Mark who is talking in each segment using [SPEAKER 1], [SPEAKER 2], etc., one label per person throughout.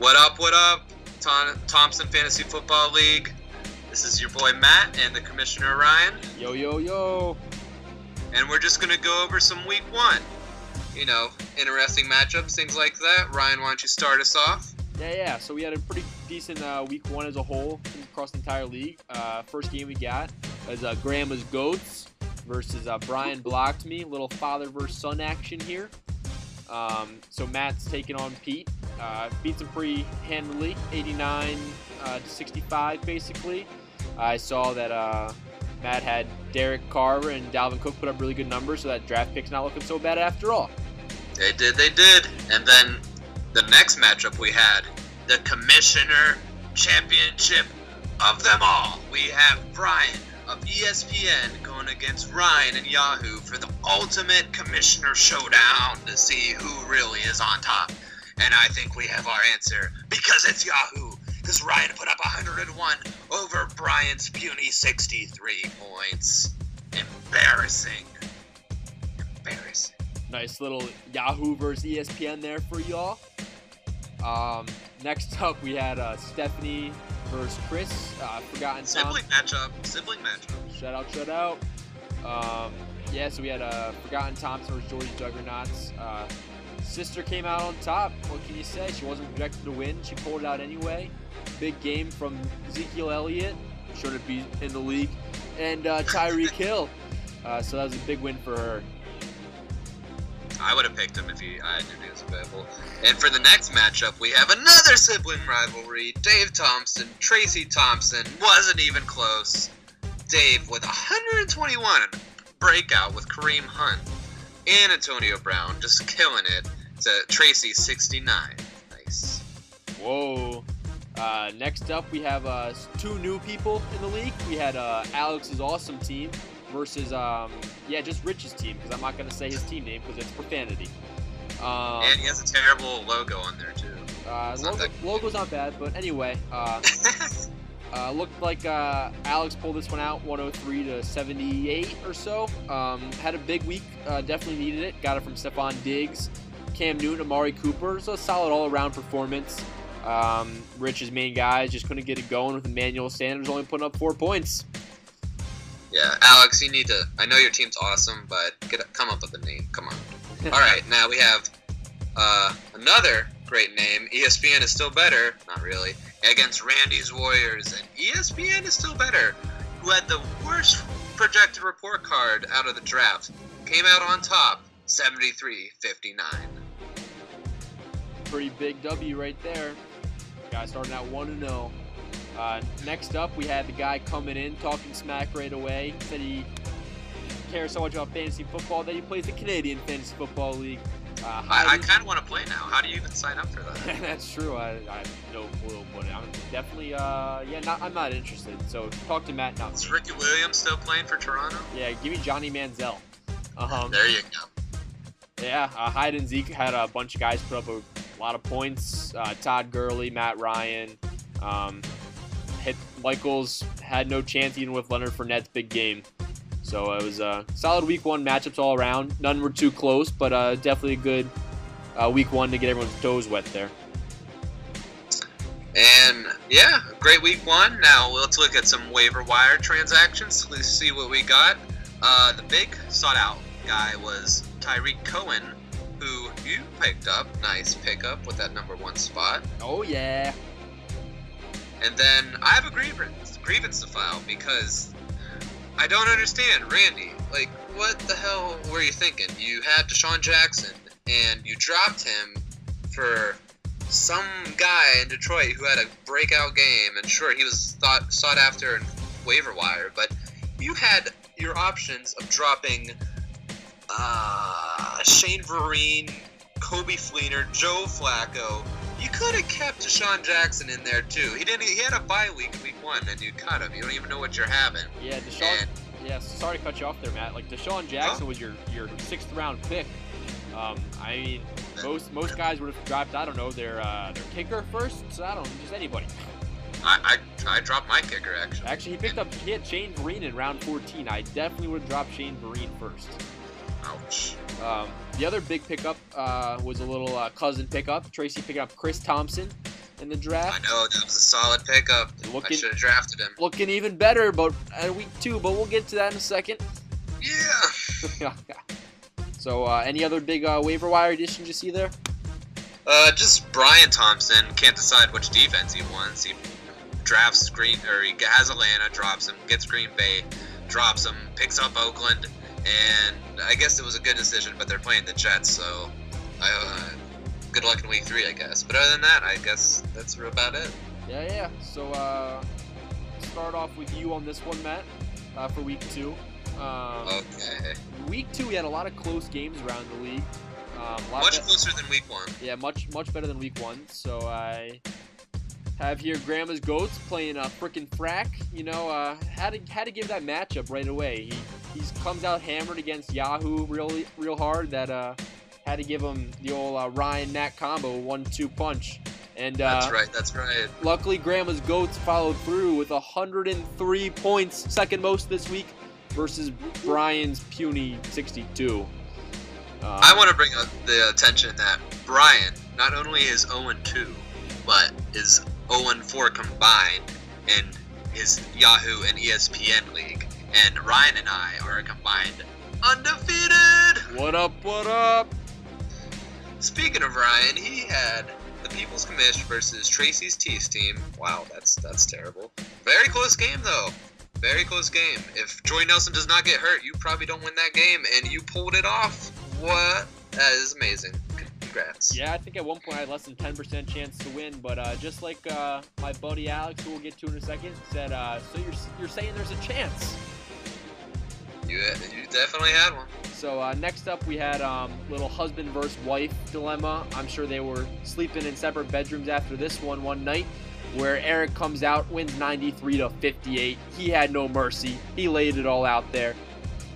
[SPEAKER 1] What up, Thompson Fantasy Football League. This is your boy Matt and the Commissioner Ryan.
[SPEAKER 2] Yo, yo, yo.
[SPEAKER 1] And we're just going to go over some week one. You know, interesting matchups, things like that. Ryan, why don't you start us off?
[SPEAKER 2] Yeah. So we had a pretty decent week one as a whole across the entire league. First game we got was Grandma's Goats versus Brian Blocked Me. Little father versus son action here. So Matt's taking on Pete. Beats him pretty handily, 89 to 65 basically. I saw that Matt had Derek Carr and Dalvin Cook put up really good numbers, so that draft pick's not looking so bad after all.
[SPEAKER 1] They did. And then the next matchup we had, the Commissioner Championship of them all. We have Brian of ESPN going against Ryan and Yahoo for the ultimate Commissioner Showdown to see who really is on top. And I think we have our answer because it's Yahoo. Because Ryan put up 101 over Brian's puny 63 points. Embarrassing.
[SPEAKER 2] Nice little Yahoo versus ESPN there for y'all. Next up, we had Stephanie versus Chris. Forgotten
[SPEAKER 1] Sibling matchup.
[SPEAKER 2] Shout out. So we had Forgotten Thompson versus Georgie Juggernauts. Sister came out on top. What can you say? She wasn't projected to win. She pulled it out anyway. Big game from Ezekiel Elliott. Shouldn't be in the league. And Tyreek Hill. So that was a big win for her.
[SPEAKER 1] I would have picked him if I knew he was available. And for the next matchup, we have another sibling rivalry. Dave Thompson, Tracy Thompson. Wasn't even close. Dave with 121. Breakout with Kareem Hunt. And Antonio Brown just killing it. To Tracy 69. Nice.
[SPEAKER 2] Whoa. Next up, we have two new people in the league. We had Alex's awesome team versus just Rich's team, because I'm not going to say his team name because it's profanity.
[SPEAKER 1] And he has a terrible logo on there too.
[SPEAKER 2] Logo's not bad, but anyway, looked like Alex pulled this one out 103 to 78 or so. Had a big week, definitely needed it. Got it from Stephon Diggs, Cam Newton, Amari Cooper. So a solid all-around performance. Rich's main guys just couldn't get it going with Emmanuel Sanders only putting up 4 points.
[SPEAKER 1] Yeah, Alex, you need to. I know your team's awesome, but come up with a name. Come on. All right, now we have another great name. ESPN is still better. Not really. Against Randy's Warriors, and ESPN is still better, who had the worst projected report card out of the draft. Came out on top, 73-59.
[SPEAKER 2] Pretty big W right there. Guy starting out 1-0. Next up, we had the guy coming in, talking smack right away. Said he cares so much about fantasy football that he plays the Canadian Fantasy Football League.
[SPEAKER 1] I kind of want to play now. How do you even sign up for that?
[SPEAKER 2] That's true. I have no clue, but I'm definitely, I'm not interested. So talk to Matt now.
[SPEAKER 1] Is Ricky Williams still playing for Toronto?
[SPEAKER 2] Yeah, give me Johnny Manziel.
[SPEAKER 1] There you go.
[SPEAKER 2] Yeah, Hyde and Zeke had a bunch of guys put up a lot of points. Todd Gurley, Matt Ryan, hit Michaels, had no chance even with Leonard Fournette's big game. So it was a solid week one matchups all around. None were too close, but definitely a good week one to get everyone's toes wet there.
[SPEAKER 1] And yeah, great week one. Now let's look at some waiver wire transactions. Let's see what we got. The big sought out guy was Tyreek Cohen, who you picked up. Nice pickup with that number one spot.
[SPEAKER 2] Oh yeah.
[SPEAKER 1] And then I have a grievance to file because I don't understand, Randy. Like, what the hell were you thinking? You had Deshaun Jackson, and you dropped him for some guy in Detroit who had a breakout game, and sure, he was sought after in waiver wire, but you had your options of dropping Shane Vereen, Kobe Fleener, Joe Flacco. You could have kept Deshaun Jackson in there too. He had a bye week one, and you cut him. You don't even know what you're having.
[SPEAKER 2] Yeah, Deshaun. Yeah, sorry to cut you off there, Matt. Like Deshaun Jackson was your 6th round pick. I mean, most guys would have dropped, I don't know, their kicker first. So I don't know, just anybody.
[SPEAKER 1] I dropped my kicker actually.
[SPEAKER 2] Actually, he had Shane Vereen in round 14. I definitely would have dropped Shane Vereen first.
[SPEAKER 1] Ouch.
[SPEAKER 2] The other big pickup was a little cousin pickup. Tracy picking up Chris Thompson. in the draft.
[SPEAKER 1] I know, that was a solid pickup. I should have drafted him.
[SPEAKER 2] Looking even better, but at week 2. But we'll get to that in a second.
[SPEAKER 1] Yeah.
[SPEAKER 2] So, any other big waiver wire additions you see there?
[SPEAKER 1] Just Brian Thompson can't decide which defense he wants. He drafts he has Atlanta, drops him, gets Green Bay, drops him, picks up Oakland, and I guess it was a good decision, but they're playing the Jets, so good luck in week 3, I guess. But other than that, I guess that's about it.
[SPEAKER 2] Yeah. So, start off with you on this one, Matt, for week 2.
[SPEAKER 1] Okay.
[SPEAKER 2] Week 2, we had a lot of close games around the league.
[SPEAKER 1] Much closer than week 1.
[SPEAKER 2] Yeah, much better than week 1. So I have here Grandma's Goats playing a frickin' frack. You know, had to give that matchup right away. He comes out hammered against Yahoo real hard. That had to give him the old Ryan Nat combo 1-2 punch. And
[SPEAKER 1] that's right.
[SPEAKER 2] Luckily, Grandma's Goats followed through with 103 points, second most this week, versus Brian's puny 62.
[SPEAKER 1] I want to bring up the attention that Brian not only is 0-2, but is 0-4 combined in his Yahoo and ESPN league, and Ryan and I are combined undefeated.
[SPEAKER 2] What up?
[SPEAKER 1] Speaking of Ryan, he had the People's Commish versus Tracy's Tees team. Wow, that's terrible. Very close game though. Very close game. If Joy Nelson does not get hurt, you probably don't win that game, and you pulled it off. What? That is amazing. Congrats.
[SPEAKER 2] Yeah, I think at one point I had less than 10% chance to win, but just like my buddy Alex, who we'll get to in a second, said, so you're saying there's a chance?
[SPEAKER 1] You definitely had one.
[SPEAKER 2] So next up we had little husband versus wife dilemma. I'm sure they were sleeping in separate bedrooms after this one night, where Eric comes out, wins 93-58. He had no mercy. He laid it all out there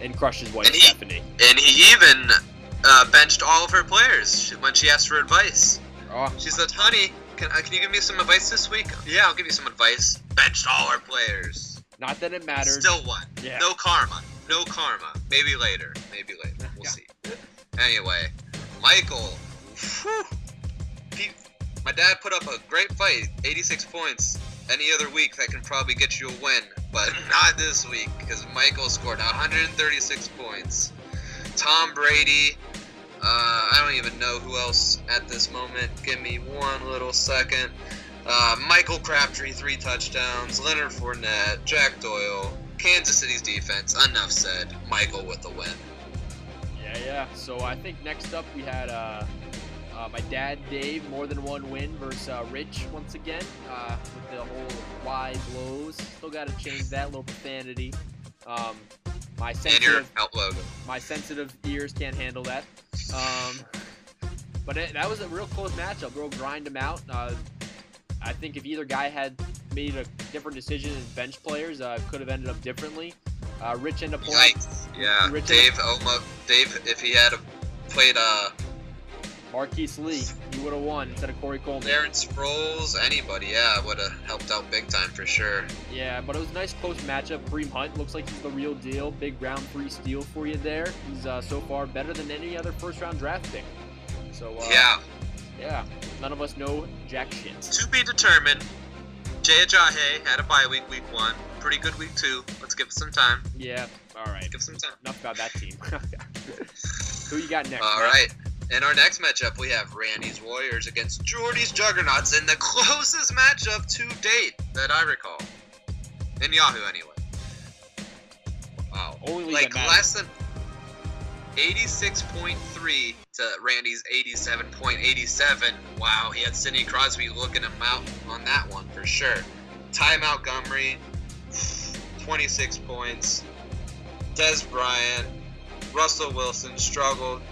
[SPEAKER 2] and crushed his wife, Stephanie.
[SPEAKER 1] And he even benched all of her players when she asked for advice.
[SPEAKER 2] Oh.
[SPEAKER 1] She said, honey, can you give me some advice this week? Yeah, I'll give you some advice. Benched all her players.
[SPEAKER 2] Not that it matters.
[SPEAKER 1] Still won.
[SPEAKER 2] Yeah.
[SPEAKER 1] No karma. Maybe later. We'll see. Anyway, Michael. Whew, my dad put up a great fight, 86 points. Any other week that can probably get you a win, but not this week, because Michael scored 136 points. Tom Brady, I don't even know who else at this moment. Give me one little second. Michael Crabtree, 3 touchdowns. Leonard Fournette, Jack Doyle, Kansas City's defense. Enough said. Michael with the win.
[SPEAKER 2] Yeah. So I think next up we had my dad Dave, more than one win versus Rich once again with the whole wide blows. Still got to change that little profanity. My sensitive ears can't handle that. But that was a real close matchup. We'll grind them out. I think if either guy had made a different decision as bench players, could have ended up differently. Rich ended up playing.
[SPEAKER 1] Yeah, Dave, if he had played
[SPEAKER 2] Marquise Lee, he would have won instead of Corey Coleman.
[SPEAKER 1] Darren Sproles, anybody, would have helped out big time for sure.
[SPEAKER 2] Yeah, but it was a nice close matchup. Kareem Hunt looks like he's the real deal. Big round 3 steal for you there. He's so far better than any other first-round draft pick. So yeah, none of us know jack shit.
[SPEAKER 1] To be determined. Jay Ajayi had a bye week 1. Pretty good week 2. Let's give it some time.
[SPEAKER 2] Yeah, all right.
[SPEAKER 1] Give some time.
[SPEAKER 2] Enough about that team. Who you got next?
[SPEAKER 1] All right. In our next matchup, we have Randy's Warriors against Jordy's Juggernauts in the closest matchup to date that I recall. In Yahoo, anyway. Wow.
[SPEAKER 2] Only
[SPEAKER 1] like less than 86.3 to Randy's 87.87. Wow, he had Sidney Crosby looking him out on that one for sure. Ty Montgomery, 26 points. Des Bryant, Russell Wilson struggled.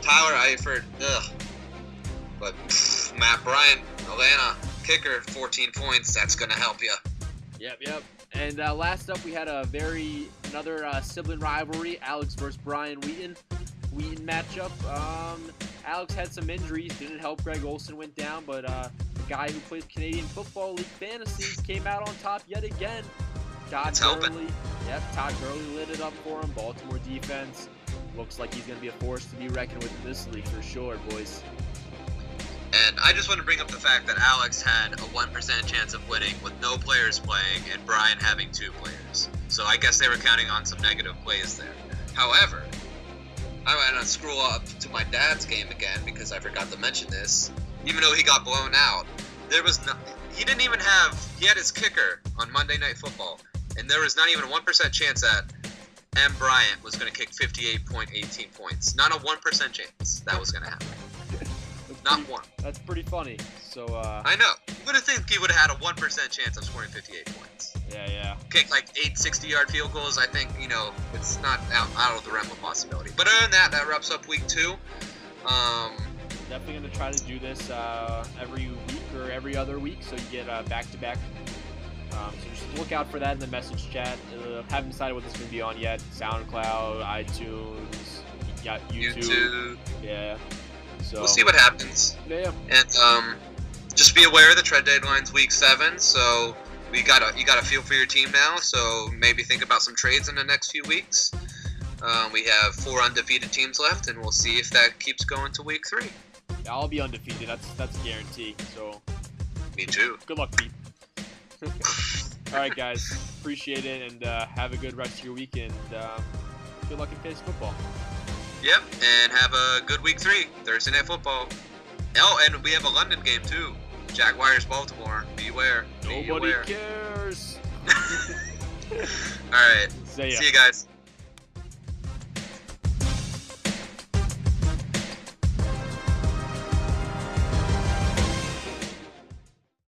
[SPEAKER 1] Tyler Eifert, but Matt Bryant, Atlanta kicker, 14 points. That's gonna help you.
[SPEAKER 2] Yep. And last up, we had another sibling rivalry: Alex versus Brian Wheaton matchup. Alex had some injuries, didn't help. Greg Olson went down, but the guy who plays Canadian Football League Fantasy came out on top yet again. Todd Gurley lit it up for him. Baltimore defense looks like he's going to be a force to be reckoned with in this league for sure, boys.
[SPEAKER 1] And I just want to bring up the fact that Alex had a 1% chance of winning with no players playing and Brian having 2 players. So I guess they were counting on some negative plays there. However, I went and scroll up to my dad's game again because I forgot to mention this. Even though he got blown out, he didn't even he had his kicker on Monday Night Football, and there was not even a 1% chance that M. Bryant was going to kick 58.18 points. Not a 1% chance that was going to happen. Not one. That's
[SPEAKER 2] pretty funny. So
[SPEAKER 1] I know. You would have think he would have had a 1% chance of scoring 58 points.
[SPEAKER 2] Yeah.
[SPEAKER 1] Kick like 8 60-yard field goals. I think it's not out of the realm of possibility. But other than that, that wraps up week 2.
[SPEAKER 2] Definitely gonna try to do this every week or every other week, so you get back-to-back. So just look out for that in the message chat. Haven't decided what this is gonna be on yet. SoundCloud, iTunes, YouTube. Yeah. So
[SPEAKER 1] we'll see what happens.
[SPEAKER 2] Yeah.
[SPEAKER 1] And just be aware the trade deadline's week 7, so you got a feel for your team now. So maybe think about some trades in the next few weeks. We have 4 undefeated teams left, and we'll see if that keeps going to week 3.
[SPEAKER 2] Yeah, I'll be undefeated. That's a guarantee. So.
[SPEAKER 1] Me too.
[SPEAKER 2] Good luck, Pete. All right, guys. Appreciate it, and have a good rest of your week, and good luck in fantasy football.
[SPEAKER 1] Yep, and have a good week 3, Thursday Night Football. Oh, and we have a London game too. Jaguars, Baltimore. Beware.
[SPEAKER 2] Nobody cares.
[SPEAKER 1] All right.
[SPEAKER 2] See ya.
[SPEAKER 1] See you guys.